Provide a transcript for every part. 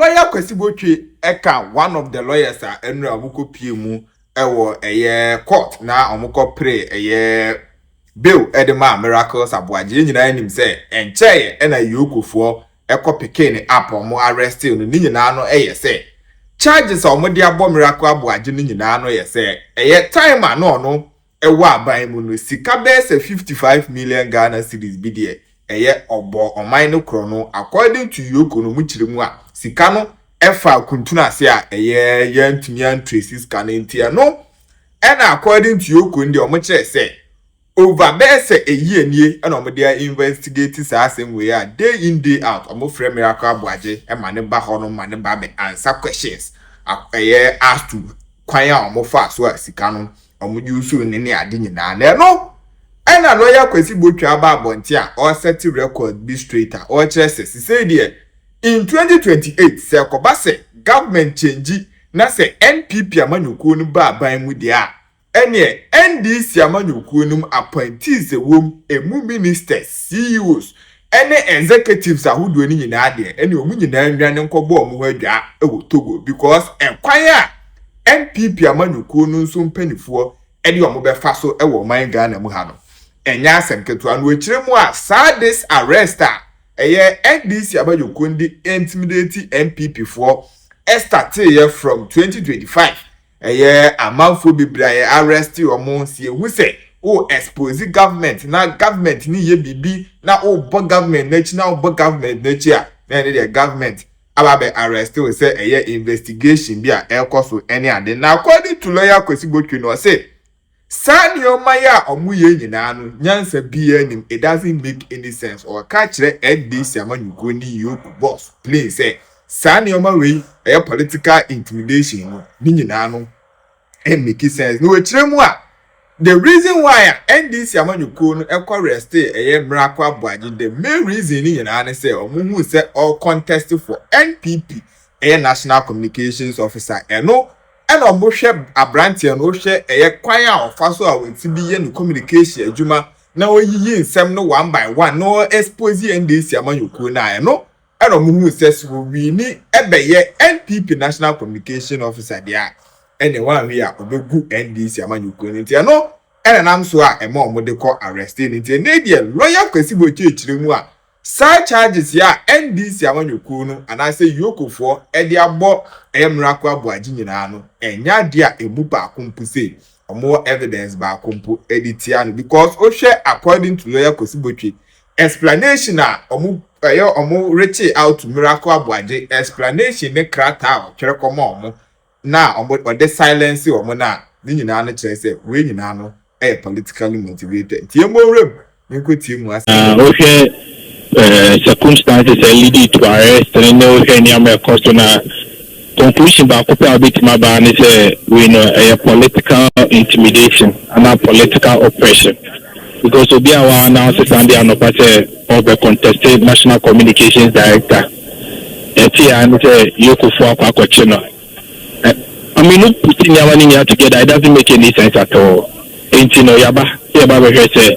lawyer Kwasi Botchey eka one of the lawyers enra amuko piemu ewo court na amuko pray bill edema miracles aboaje nyina nim say enche na EOCO fo eko pikin app omo arrest no nyina no say charges omo de abo miracle aboaje nyina no say time no ewa aban mu no sika be say 55 million Ghana cedis bi de obo oman no krono according to EOCO no mu chiremu a sika no efa kuntuna ase a yentumi traces kanentia no and according to EOCO ndi omo kire say over bese a year nie and omo dey investigate asem we a day in day out omo frame miracle aboaje e ma ne ba ho no ma ne ba be answer questions asked to kwanya omo fa so sika no omo use ne ade nyina na no and a lawyer Kwasi Botchey aba abonti a or set record be straighter or chese say there in 2028 say kobase government change na say NPP amanyuko no ba ban mu dia ene NDC amanyuko no appointees emu ministers CEOs ene executives ahodo ni nyina de ene omu nyina nwane nkobo omu hadwa ewo Togo because ekwan a NPP amanyuko no nso mpanifo ede omu be fa so ewo man Ghana mu ha no enya asem ketua no ekiremu a sadis arrester NDC amanyuko ndi intimidate NPP for started from 2025 amanfo bibra arrest omo sie hu say o expose government na government ni ye bibi na o bo government na chi na o bo government na chi a na the government ababe arrest we say investigation bi a ekoso any ade na according to lawyer Kwasi Botchey no say sani omaya omu ye nyina no nyansa bi anim it doesn't make any sense or ka kire NDC amanyuko ni EOCO Boss please say sani omawe political intimidation no nyina no make sense no ekiremu a the reason why NDC amanyuko no arrest miracle aboaje the main reason ni nyina na say omuhu say all contest for NPP national communications officer eno omo hwe abrantie no hwe kwan a ofa so a wenti bi ye no communication adwuma na oyiyi nsem no one by one no expose NDC amanyuko na eno omuhu say so we ni ebeye NPP national communication officer dia ene wan wi a obegu NDC amanyuko ni ntia no ene nam so a ema omode ko arrest ni ntia ne dia lawyer Kwasi Botchey ekiremu a sa charges ya NDC amanyuko no ana say EOCO for ede abo miracle aboaje nyina no enya dia ebu ba kompuse omo evidence ba kompo editia no because o hwe according to lawyer Kwasi Botchey explanation a omo reach out miracle aboaje explanation ne krata o twere komo omo na omo the silence omo na ni nyina no kire say we nyina no politically motivated tie mo rem nko tie mu asa o hwe circumstances lead to arrest and no any am question conclusion ba ko pa bit ma ba ni say we know a political intimidation and a political oppression because obi awa now Sunday and of the contested national communications director and EOCO for Akwakochino. I mean, not putting your together, it doesn't make any sense at all. Ain't you know, Yaba say,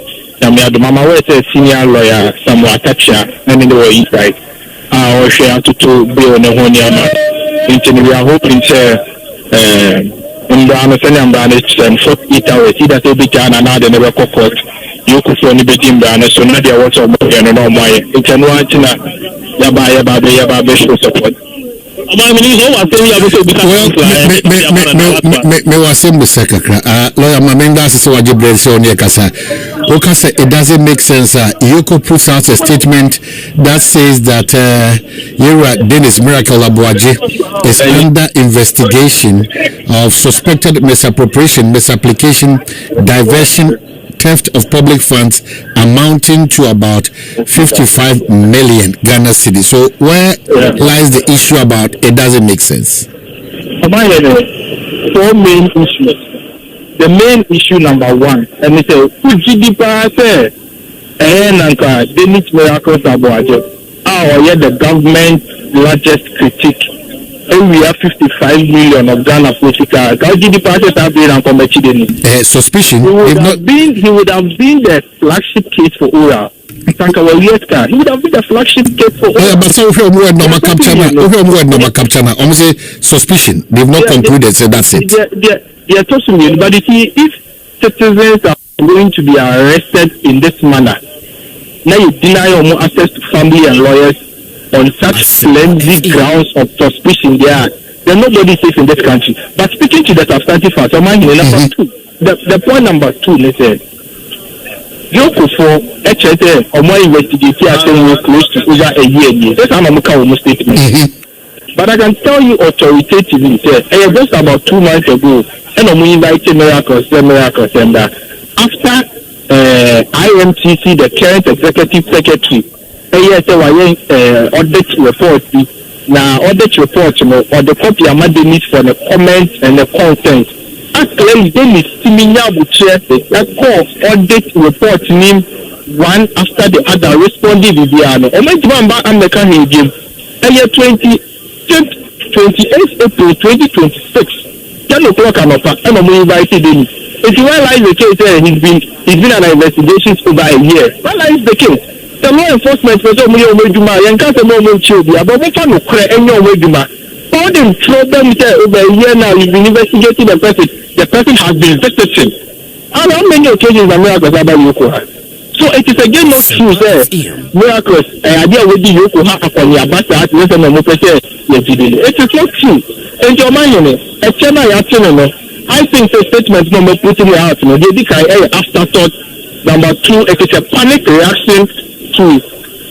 Mama was a senior lawyer, somewhere Tacha, and in the way right. Or share to be on the Honyama. We are hoping to and 48 hours, either to be done another never court. EOCO for any begin brand, so now there was a more no more. It's a no Yaba show support. Me was in the second lawyer Mamenga so wajibre so near kasa. Okasa it doesn't make sense. EOCO puts out a statement that says that Dennis Miracle Aboaje is under investigation of suspected misappropriation, misapplication, diversion, theft of public funds amounting to about 55 million Ghana cedis. So where lies the issue about it doesn't make sense? Four main issues. The main issue number one, and it's a Dennis Miracle Aboaje. The government's largest critique. We have 55 million of Ghana political. Suspicion. He would have been the flagship case for Ura. He would have been the flagship case for all. Yeah, but so word number capture now. Say suspicion. They've not concluded, so that's it. They're talking, but you see, if citizens are going to be arrested in this manner, now you deny your access to family and lawyers on such flimsy grounds of suspicion then nobody is safe in this country. But speaking to the substantive facts, the point number 2, let's say, EOCO for HSA or more investigating close to over a year. That's how I'm statement. But I can tell you authoritatively, just about 2 months ago, and I'm inviting miracles, and that after IMTC, the current executive secretary, audit report, now audit report, or the copy of the need for the comments and the content. Actually, they need similar that call audit report name one after the other responding to the other. And my back I'm the kind of game. 28 April 2026, 10 o'clock and I'm invited in. If you realize the case, he's been an investigation over a year. Realize the case. The law enforcement was only a way to my and can't know children, but we can't cry and no way to my. All the problem over a year now, you've been investigating the person. The person has been visiting. And how many occasions are miracles about EOCO? So it is again not true, sir. Miracles, idea with the EOCO upon your back at the it is not true. And your mind, a channel I think the statement number putting it out, they declare afterthought. Number 2, it is a panic reaction to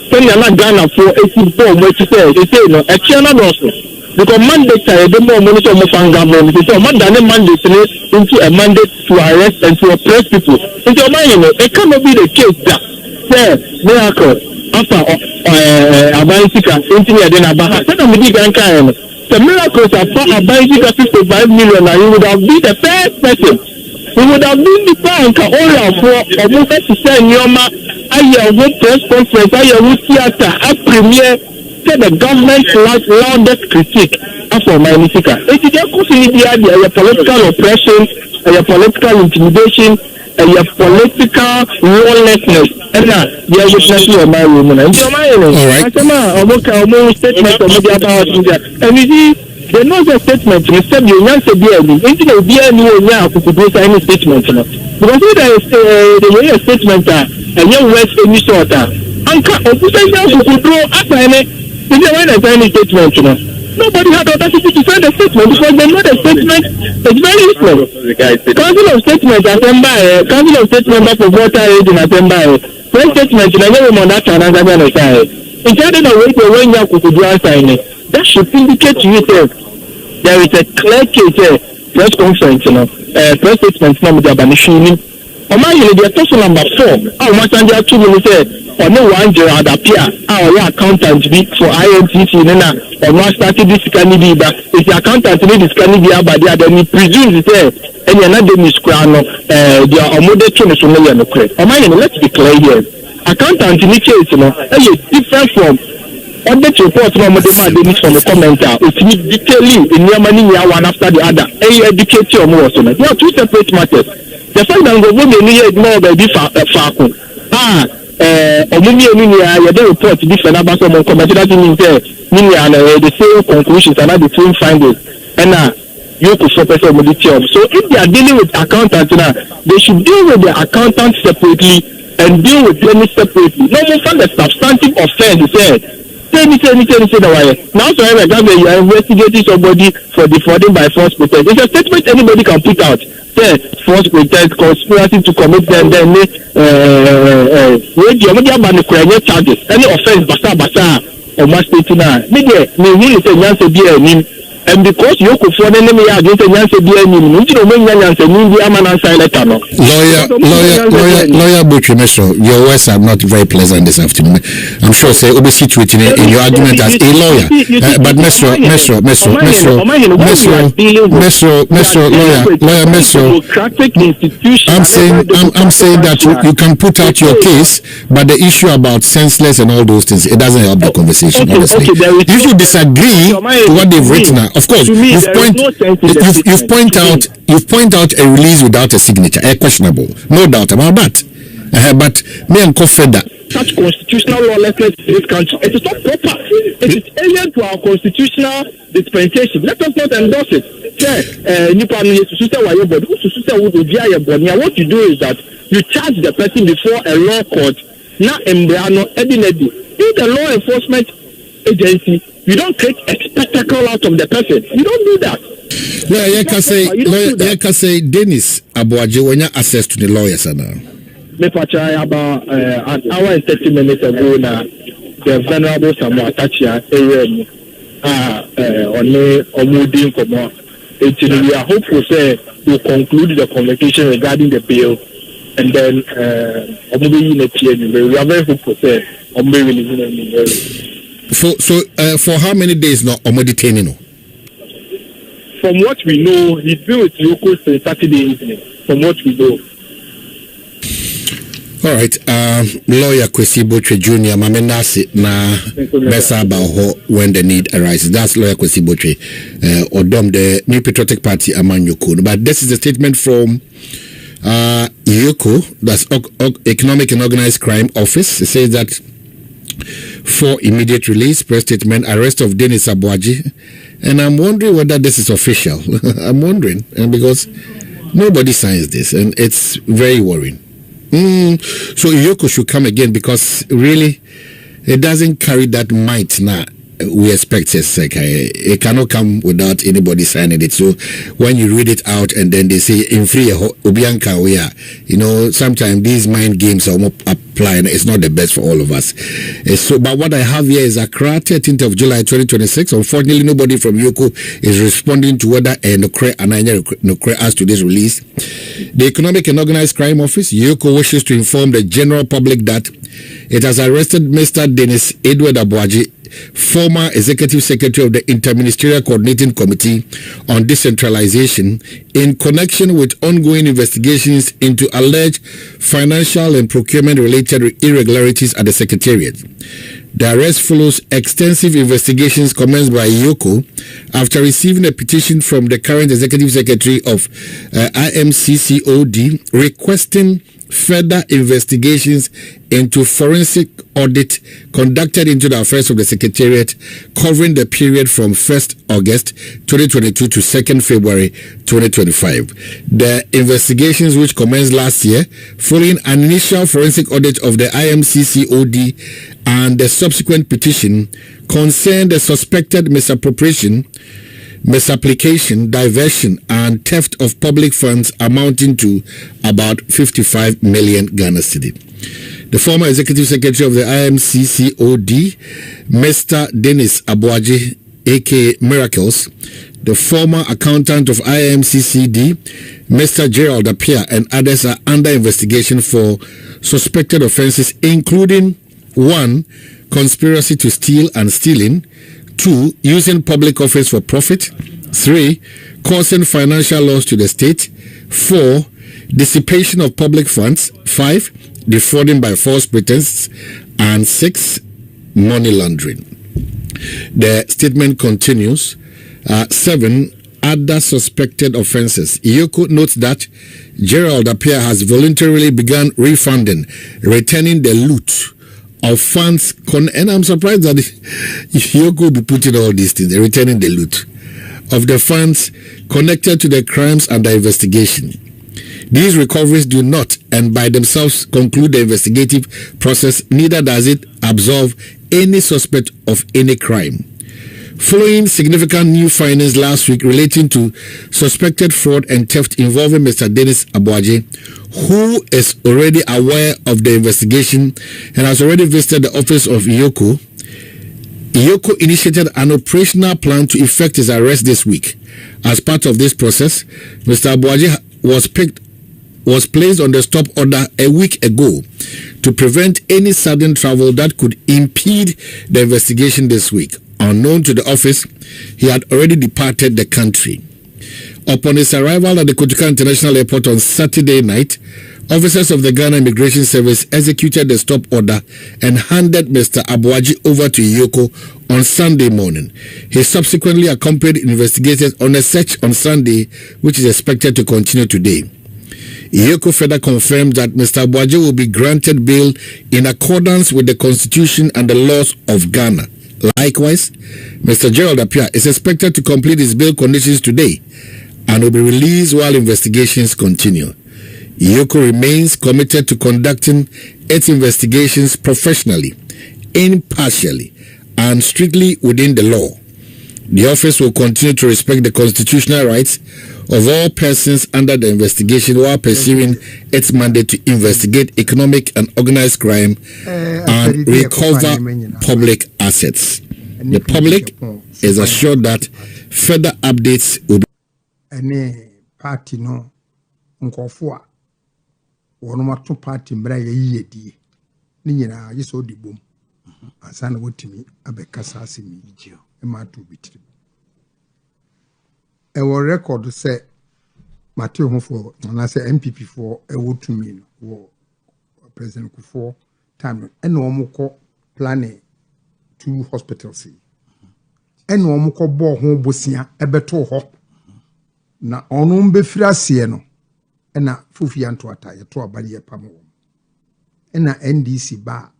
when you're not Ghana for 80 bomb, what you say, they say, no, a channel also. Because mandate the more money to move on government. So more than a mandate into a mandate to arrest and to oppress people. In your mind, it cannot be the case that miracle after Abansika into the Nabaha. The miracles are for Abansika 55 million, and you would have been the first person. You would have been the bank all for a movement to send Yoma. I have press conference, I have theater, a premiere. The government's loudest critique after my Misika. It is a political oppression, a political intimidation, a political lawlessness. And now, you are witnessing my woman. And you're my statement of media about India. And you see, there is no statement. Instead, you want to be any statement. Because there is a statement, a young West any sort of. Statement, nobody had audacity to sign the statement because they know the statement is very useless. Council of Statement Council of State member for voter aid in Atemba. First statement in a way on that and another side. Instead of waiting when you could do sign it, that should indicate to you that there is a clear case press conference, press statement from the Abanishini. Omanhene, the person number 4. I want to do 2 minutes. Or no one Gerard appear our accountant be for IMTC or not started this can be but if the accountant need this can be but then he presumes it and another miscrown they are model to no credit. Let's be clear here. Accountant in the case, different from audit report no more they need from the commenter. It's detailing in your money one after the other. Educate your more so. They are 2 separate matters. The fact that the woman need more by this the report different about some comment that means the same conclusions and the same findings and you could focus on the job. So if they are dealing with accountants now, they should deal with the accountant separately and deal with them separately. No more from the substantive offense say the way. Now so you are investigating somebody for defrauding by false pretense. It's a statement anybody can put out. False pretense, conspiracy to commit them, then charges, any offense, basa, or must be now. Media, me say Nancy be a name, and because you could for the enemy against Nancy be a name, you know, when Nancy mean the Amanan silent. Lawyer Botchey, your words are not very pleasant this afternoon. I'm sure say obviously tweeting in your argument as a lawyer, but Mesro, I'm saying that you can put out your case, but the issue about senseless and all those things, it doesn't help the conversation. Honestly, if you disagree to what they've written, of course, you've point out a release without a signature, questionable, no doubt about that. But me and Kofeda, such constitutional lawlessness in this country. It is not proper. It is alien to our constitutional dispensation. Let us not endorse it. What you do is that you charge the person before a law court. Now, if the law enforcement agency, you don't create a spectacle out of the person. You don't do that. You can say Dennis Abuaje when you access to the lawyers now. Me pacha about an hour and 30 minutes ago now, the venerable Samuel Tachia area on Omudin Komo. We are hopeful say to conclude the conversation regarding the bill, and then we are very hopeful say for how many days now detaining? From what we know, he's been with EOCO since Saturday evening. From what we know. All right, lawyer Kwasi Botchey Jr. Mamenasi na besa about when the need arises. That's lawyer Kwasi Botchey, Odom, the New Patriotic Party Amanyoko. But this is a statement from EOCO, that's Economic and Organized Crime Office. It says that for immediate release, press statement, arrest of Dennis Abuaje. And I'm wondering whether this is official. I'm wondering, and because nobody signs this, and it's very worrying. So EOCO should come again, because really it doesn't carry that might now we expect. It cannot come without anybody signing it. So when you read it out and then they say in free Obianka, we are, sometimes these mind games are applying. It's not the best for all of us. So, but what I have here is Accra, 13th of July 2026. Unfortunately, nobody from EOCO is responding to whether Nokre as to this release. The Economic and Organized Crime Office, EOCO, wishes to inform the general public that it has arrested Mr. Dennis Edward Abuaje, former Executive Secretary of the Interministerial Coordinating Committee on Decentralization, in connection with ongoing investigations into alleged financial and procurement-related irregularities at the Secretariat. The arrest follows extensive investigations commenced by EOCO after receiving a petition from the current Executive Secretary of IMCCOD requesting further investigations into forensic audit conducted into the affairs of the Secretariat covering the period from 1st August 2022 to 2nd February 2025. The investigations, which commenced last year following an initial forensic audit of the IMCCOD and the subsequent petition, concerned the suspected misappropriation, misapplication, diversion, and theft of public funds amounting to about 55 million Ghana cedi. The former Executive Secretary of the IMCCOD, Mr. Dennis Abuaje, aka Miracles, the former accountant of IMCCD, Mr. Gerald Appiah, and others are under investigation for suspected offences, including 1. Conspiracy to steal and stealing, 2. Using public office for profit, 3. Causing financial loss to the state, 4. Dissipation of public funds, 5. Defrauding by false pretenses, and 6. Money laundering. The statement continues. 7. Other suspected offences. EOCO notes that Gerald Appiah has voluntarily begun refunding, returning the loot of funds, and I'm surprised that EOCO will be putting all these things, returning the loot of the funds connected to the crimes under investigation. These recoveries do not, and by themselves, conclude the investigative process, neither does it absolve any suspect of any crime. Following significant new findings last week relating to suspected fraud and theft involving Mr. Dennis Abuaje, who is already aware of the investigation and has already visited the office of EOCO, EOCO initiated an operational plan to effect his arrest this week. As part of this process, Mr. Abuaje was placed on the stop order a week ago to prevent any sudden travel that could impede the investigation this week. Unknown to the office, he had already departed the country. Upon his arrival at the Kotoka International Airport on Saturday night, officers of the Ghana Immigration Service executed the stop order and handed Mr. Abuaje over to EOCO on Sunday morning. He subsequently accompanied investigators on a search on Sunday, which is expected to continue today. EOCO further confirmed that Mr. Botchey will be granted bail in accordance with the Constitution and the laws of Ghana. Likewise, Mr. Gerald Appiah is expected to complete his bail conditions today and will be released while investigations continue. EOCO remains committed to conducting its investigations professionally, impartially, and strictly within the law. The office will continue to respect the constitutional rights of all persons under the investigation while pursuing its mandate to investigate economic and organized crime and recover public assets. The public is assured that further updates will be. Any party no nkofo wono mato party mbra yeyedi ni nyina yeso odibom ansa na wotimi abekasa asemi gio e ma to bitiri e wo record say Matthew Hofo na say MPP for e wotumi no wo president Kufo time e na omukọ planning 2 hospitals e na omukọ bo ho bosia ebeto ho na onu mbefiri asie no na fufia nto ata ye to abali ye pam wo na NDC ba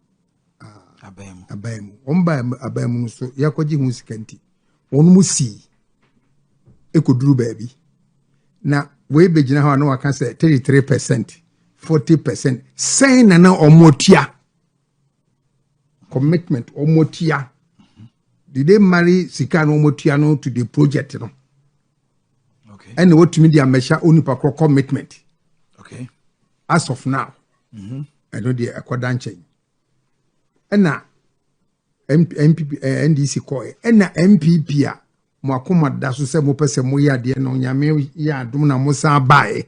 abamu omba abamu so yakoji hu sikanti onu musi ekoduru baabi na we begina ha no waka say 33% 40% say na omotia commitment omotia did they marry Sikano omotia no to the project no. And what to me the measure only per commitment. Okay. As of now, I know the accordant change. And now MPP NDC koi. And na MPP a mo akoma da so se mo pese mo ya de no nyame ya dum na mo sa bae.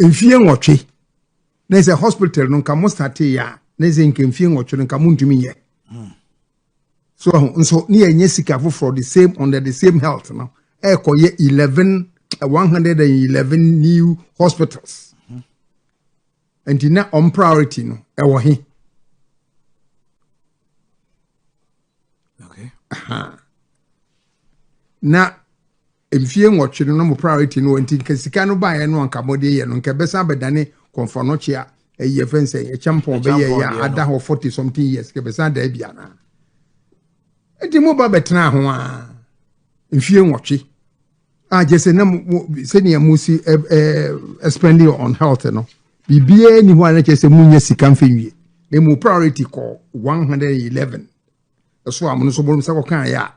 Enfie nwotwe. Na se hospital no nka mo start ya. Na se nke enfie nwotwe no nka mo ntumi ye. So ni enye sika for the same under the same health no. 111 new hospitals. And in on priority no he. Okay. Na emfie nwotwe no mo priority no enti kasika no ba ye no anka mode ye no nke besa bedane konfonoche a eye fense e champion be ye ya ada ho 40 something years ke besa da bia na. Enti mo ba betena ho a emfie nwotwe just say musi spending on health no bibie ni ho na che say munye sika mfenwie na mu priority call 111 so am no so bolum se ko kan ya